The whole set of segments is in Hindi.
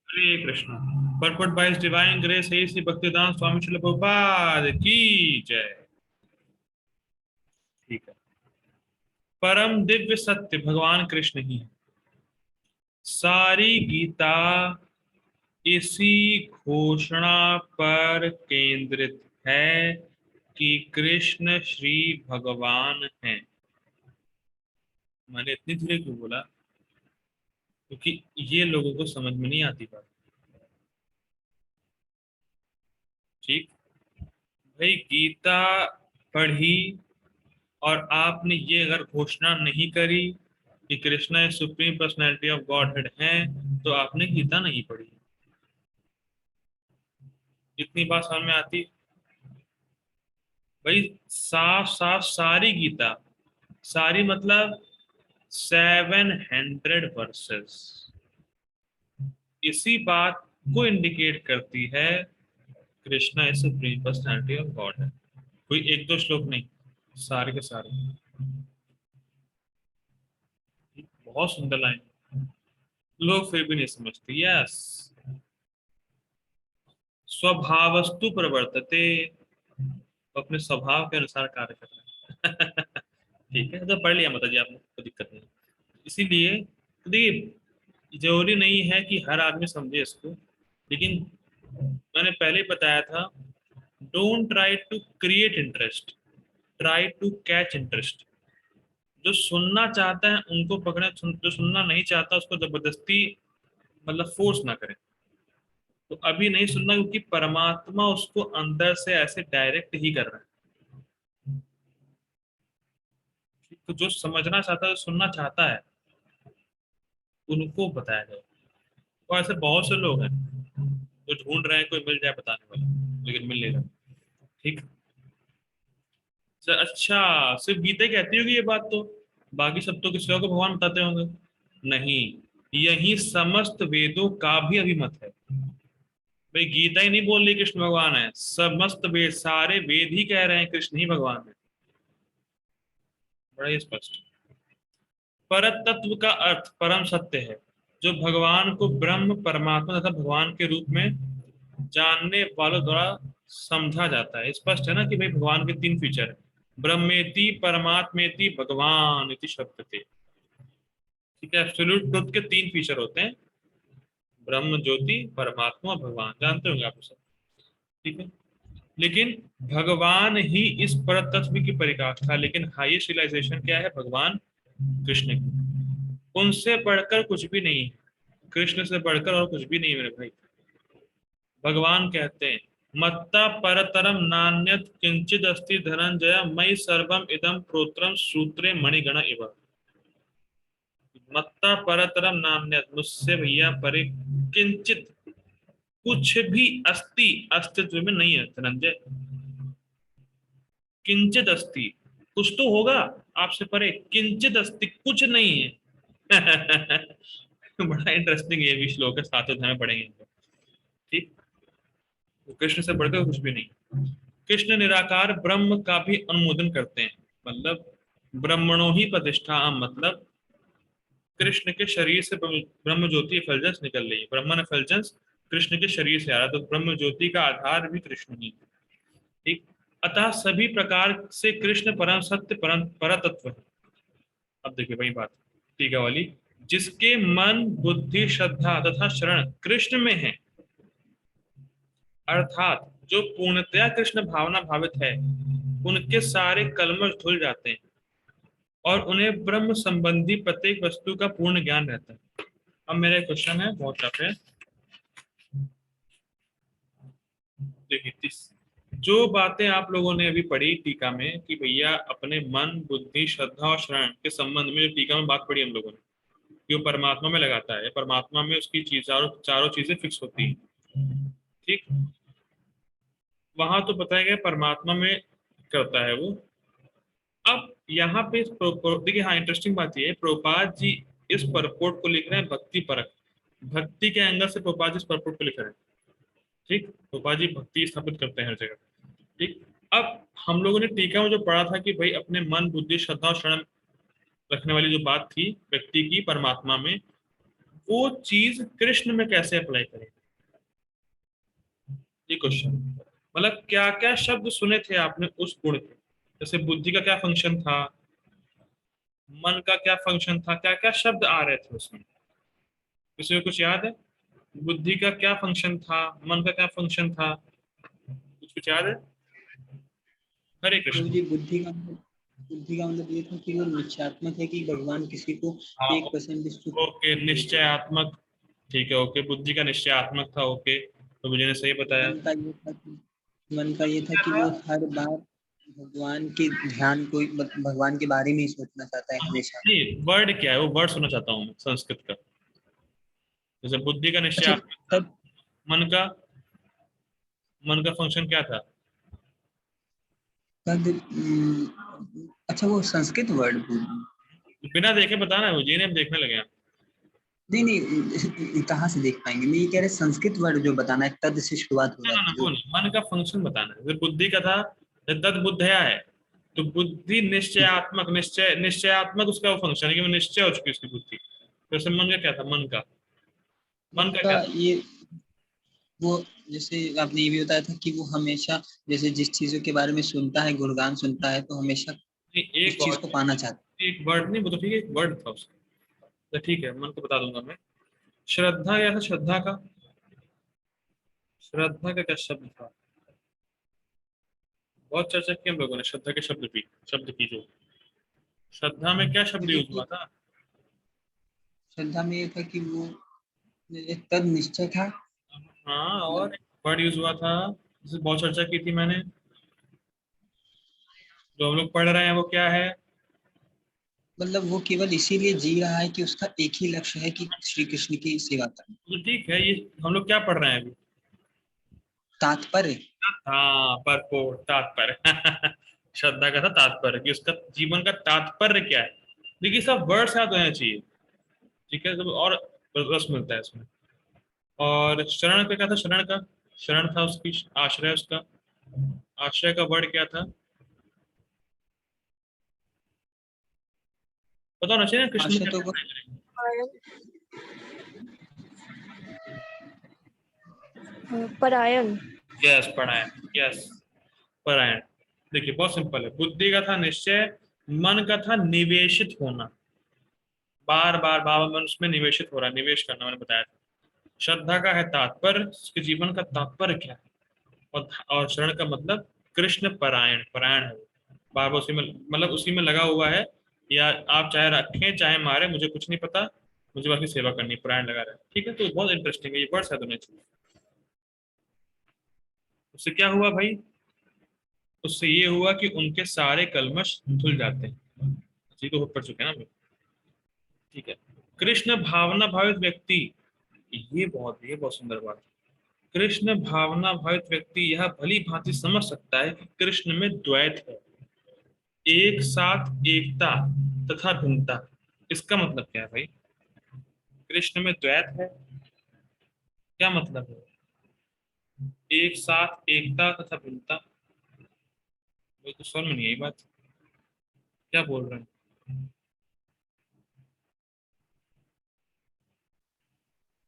हरे Krishna. Purport bye divine grace है श्री भक्तिदान स्वामी श्रील प्रभुपाद की जय। ठीक है। परम दिव्य सत्य भगवान कृष्ण ही है। सारी गीता इसी घोषणा पर केंद्रित है कि कृष्ण श्री भगवान हैं। मैंने इतनी धीरे क्यों बोला? क्योंकि ये लोगों को समझ में नहीं आती बात। ठीक। भाई गीता पढ़ी और आपने ये अगर घोषणा नहीं करी कि Krishna supreme personality of godhead हैं, तो आपने गीता नहीं पढ़ी। इतनी बात समझ में आती? भाई साफ साफ सारी गीता, सारी मतलब 700 वर्सेस इसी बात को इंडिकेट करती है Krishna is supreme personality of God है। कोई एक दो श्लोक नहीं, सारे के सारे। बहुत सुंदर लाइन। लोग फिर भी नहीं समझते। यस, स्वभावस्तु प्रवर्तते, तो अपने स्वभाव के अनुसार कार्य करना है। ठीक है, तो पढ़ लिया माता जी आपने, कोई दिक्कत नहीं। इसीलिए तो देखिए, जरूरी नहीं है कि हर आदमी समझे इसको, लेकिन मैंने पहले ही बताया था, don't try to create interest, try to catch interest. जो सुनना चाहता है उनको पकड़े, जो सुनना नहीं चाहता उसको जबरदस्ती मतलब फोर्स ना करें। तो अभी नहीं सुनना, क्योंकि परमात्मा उसको अंदर से ऐसे डायरेक्ट ही कर रहा है। तो जो समझना चाहता है, जो सुनना चाहता है, उनको बताया जाए। और ऐसे बहुत से लोग हैं जो ढूंढ रहे हैं कोई मिल जाए बताने वाला, लेकिन मिल नहीं रहा। ठीक। सर अच्छा, सिर्फ गीता ही कहती होगी ये बात तो? बाकी सब तो किसी और को भगवान बताते होंगे? नहीं, यही समस्त वेदों का भी अभिमत है। भाई गीता ही नहीं बोल रही कृष्ण भगवान है, समस्त वेद, सारे वेद ही कह रहे हैं कृष्ण ही भगवान है। बड़ा ही स्पष्ट। पर तत्व का अर्थ परम सत्य है, जो भगवान को ब्रह्म परमात्मा तथा भगवान के रूप में जानने वालों द्वारा समझा जाता है। स्पष्ट है ना कि भाई भगवान के तीन फीचर है, ब्रह्मेति परमात्मेति भगवान इति शब्द थे। ठीक है, एब्सोल्यूट ट्रुथ के तीन फीचर होते हैं, ब्रह्म ज्योति परमात्मा भगवान, जानते होंगे आप सब। ठीक है। लेकिन भगवान ही इस पर तत्व की परिकाष्ठा, लेकिन हाईएस्ट रियलाइजेशन क्या है? भगवान कृष्ण की। उनसे बढ़कर कुछ भी नहीं है, कृष्ण से बढ़कर और कुछ भी नहीं है मेरे भाई। भगवान कहते हैं, मत्ता परतरम नान्यत किंचिद अस्ति धनंजय मयि सर्वम इदम प्रोत्रम सूत्रे मणिगण इव। मत्ता परतरम नान्यत, मुझसे भैया परे किंचित कुछ भी अस्ति, अस्तित्व में नहीं है धनंजय। किंचित अस्ति, कुछ तो होगा आपसे परे, किंचित अस्ति कुछ नहीं है। बड़ा इंटरेस्टिंग ये भी श्लोक है, सातवें अध्याय में पढ़ेंगे। ठीक। तो कृष्ण से बढ़कर कुछ भी नहीं। कृष्ण निराकार ब्रह्म का भी अनुमोदन करते हैं, मतलब ब्रह्मणो ही प्रतिष्ठा, मतलब कृष्ण के शरीर से ब्रह्म ज्योति एफल्जेंस निकल रही है, ब्रह्मन एफल्जेंस कृष्ण के शरीर से आ रहा है, तो ब्रह्म ज्योति का आधार भी कृष्ण ही है। ठीक। अतः सभी प्रकार से कृष्ण परम सत्य परम परतत्व है। अब देखिए वही बात, टीका वाली, जिसके मन बुद्धि श्रद्धा तथा शरण कृष्ण में है, अर्थात जो पूर्णतया कृष्ण भावना भावित है, उनके सारे कलमश धुल जाते हैं और उन्हें ब्रह्म संबंधी प्रत्येक वस्तु का पूर्ण ज्ञान रहता है। अब मेरा क्वेश्चन है, बहुत टफ है। देखिए जो बातें आप लोगों ने अभी पढ़ी टीका में कि भैया अपने मन बुद्धि श्रद्धा और शरण के संबंध में, जो टीका में बात पढ़ी हम लोगों ने कि वो परमात्मा में लगाता है, परमात्मा में उसकी चीज चारों चारों चीजें फिक्स होती हैं। ठीक। वहां तो बताया गया परमात्मा में करता है वो। अब यहाँ पे देखिए, हाँ इंटरेस्टिंग बात ये है, प्रभुपाद जी इस परपोर्ट को लिख रहे हैं भक्ति परक, भक्ति के एंगल से प्रभुपाद जी इस परपोर्ट को लिख रहे हैं। ठीक, प्रभुपाद जी भक्ति स्थापित करते हैं हर जगह। ठीक। अब हम लोगों ने टीका में जो पढ़ा था कि भाई अपने मन बुद्धि श्रद्धा और शरण रखने वाली जो बात थी व्यक्ति की परमात्मा में, वो चीज कृष्ण में कैसे अप्लाई करें, ये क्वेश्चन। मतलब क्या क्या शब्द सुने थे आपने उस गुण के, जैसे बुद्धि का क्या फंक्शन था, मन का क्या फंक्शन था, क्या क्या शब्द आ रहे थे उसमें, किसी को कुछ याद है? बुद्धि का क्या फंक्शन था, मन का क्या फंक्शन था, कुछ याद है? हरे प्रभु कृष्ण। जी, बुद्धि का मतलब ये था कि वो निश्चयात्मक है कि भगवान किसी को हाँ, 1% सुख ओके, देते हैं। निश्चयात्मक। ठीक है, ओके, बुद्धि का निश्चयात्मक था, ओके, तो मुझे ने सही बताया। मन का ये था कि मन का ये था क्या कि था? वो हर बार भगवान के ध्यान को, भगवान के बारे में ही सोचना चाहता है हमेशा। नहीं, वर्ड क्या है, वो वर्ड सुनना चाहता हूँ मैं संस्कृत का। जैसे बुद्धि का अच्छा, निश्चयात्मक था, तब मन का, मन का फंक्शन क्या था? तब अच्छा, वो संस्कृत वर्ड बिना देखे बताना है मुझे, नहीं हम देखने लगे हैं। नहीं नहीं, कहाँ से देख पाएंगे? मैं ये कह रहे संस्कृत वर्ड जो बताना है, तद से शुरुआत हो ना ना ना, जाती है वो जो। नहीं, मन का फंक्शन बताना है। जैसे बुद्धि का था, तद बुद्धया है, तो बुद्धि निश्चयात्मक, निश्चयात्मक उसका वो फंक्शन है कि वो निश्चय हो चुकी है उसकी बुद्धि। तो जैसे मन का क्या था, मन मन का का क्या था? ये वो, जैसे आपने ये भी बताया था कि वो हमेशा, जैसे जिस चीजों के बारे में सुनता है, गुणगान सुनता है, तो हमेशा नहीं, उस चीज को पाना चाहता एक वर्ड नहीं, वो तो ठीक है, एक वर्ड था उसका। तो ठीक है, मन को बता दूंगा मैं। श्रद्धा क्या था, श्रद्धा का, श्रद्धा का क्या शब्द था? बहुत चर्चा की हम लोगों ने श्रद्धा के शब्द की, शब्द की जो श्रद्धा में क्या है। शब्द यूज हुआ देखिए, था? श्रद्धा में ये था कि वो तद निश्चय था। हाँ, मतलब और वर्ड यूज हुआ था, जिसे बहुत चर्चा की थी मैंने, जो हम लोग पढ़ रहे हैं वो क्या है? मतलब वो केवल इसीलिए जी रहा है कि उसका एक ही लक्ष्य है कि श्री कृष्ण की सेवा करना। तो ठीक है, ये हम लोग क्या पढ़ रहे हैं अभी? तात्पर्य। हाँ, परपोर्ट, तात्पर्य। श्रद्धा का था तात्पर्य, कि उसका जीवन का तात्पर्य क्या है। देखिए, सब वर्ड्स याद होने चाहिए, ठीक है, सब और रस मिलता है इसमें। और शरण का क्या था, शरण का, शरण था उसकी, आश्रय उसका, आश्रय का वर्ड क्या था? पता होना चाहिए ना, कृष्ण में आशा तो कैसे को अप्लाई करेंगे। परायण। यस, परायण, यस, परायण। देखिए, बहुत सिंपल है। बुद्धि का था निश्चय, मन का था निवेशित होना, बार बार बार मन उसमें निवेशित हो रहा है, निवेश करना, मैंने बताया था। श्रद्धा का है तात्पर्य, उसके जीवन का तात्पर्य क्या है। और शरण का मतलब कृष्ण परायण, परायण है वो, बार बार उसी में, मतलब उसी में लगा हुआ है। या आप चाहे रखें चाहे मारे, मुझे कुछ नहीं पता, मुझे बस की सेवा करनी, परायण लगा रहा है। ठीक है, तो बहुत इंटरेस्टिंग है, ये वर्ड्स याद होने चाहिए। उससे क्या हुआ भाई? उससे ये हुआ कि उनके सारे कल्मश धुल जाते हैं। जी, तो पढ़ चुके हैं ना हम। ठीक है, कृष्ण भावना भावित व्यक्ति, ये बहुत सुंदर बात है। कृष्ण भावना भावित व्यक्ति यह भली भांति समझ सकता है कि कृष्ण में द्वैत है, एक साथ एकता तथा भिन्नता। इसका मतलब क्या है भाई? कृष्ण में द्वैत है, क्या मतलब है? एक साथ एकता तथा भिन्नता, मुझे तो समझ में नहीं आई बात, क्या बोल रहे हैं?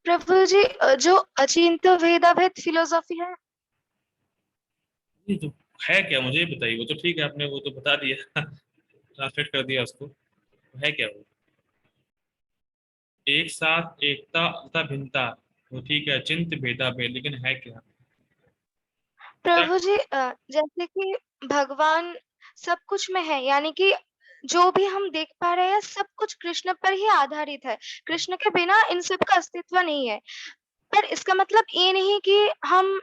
प्रभु जी, जो अचिंत्य वेदाभेद फिलोसॉफी है। ये तो है क्या, मुझे ये बताइए। वो तो ठीक है, आपने वो तो बता दिया, ट्रांसलेट कर दिया उसको, है क्या वो? एक साथ एकता तथा भिन्नता, वो ठीक है, चिंत भेदा भेद, लेकिन है क्या? क्या? प्रभु जी, जैसे कि भगवान सब कुछ में है, यानी कि जो भी हम देख पा रहे हैं सब कुछ कृष्ण पर ही आधारित है। कृष्ण के बिना इन सब का अस्तित्व नहीं है। पर इसका मतलब ये नहीं कि हम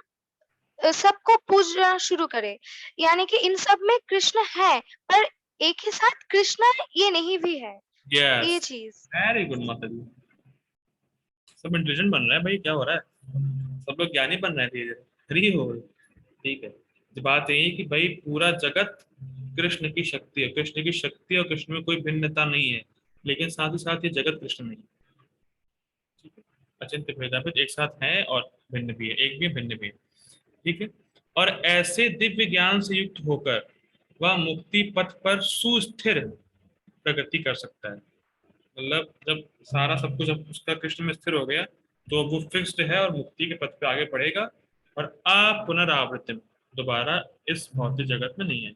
सबको पूजना शुरू करें। यानी कि इन सब में कृष्ण है, पर एक ही साथ कृष्ण ये नहीं भी है, यस, ये चीज। वेरी गुड माता जी। सब इंटेलिजेंट बन रहा है भाई, क्या हो रहा है? सब लोग ज्ञानी बन रहे हैं धीरे धीरे, फ्री हो गए। ठीक है, तो बात यही है कि भाई पूरा जगत कृष्ण की शक्ति है, कृष्ण की शक्ति और कृष्ण में कोई भिन्नता नहीं है, लेकिन साथ ही साथ ये जगत कृष्ण नहीं है। ठीक है, अचिंत्य भेदाभेद एक साथ है, और भिन्न भी है, एक भी है, भिन्न भी है। ठीक है, और ऐसे दिव्य ज्ञान से युक्त होकर वह मुक्ति पथ पर सुस्थिर प्रगति कर सकता है। मतलब जब सारा सब कुछ अब उसका कृष्ण में स्थिर हो गया तो अब वो फिक्स्ड है और मुक्ति के पथ पे आगे बढ़ेगा, और पुनरावृत्ति दोबारा इस भौतिक जगत में नहीं है।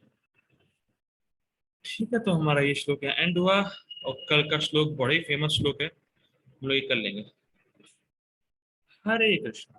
ठीक है, तो हमारा ये श्लोक यहाँ एंड हुआ, और कल का श्लोक बड़ा ही फेमस श्लोक है, हम लोग ये कर लेंगे। हरे कृष्ण।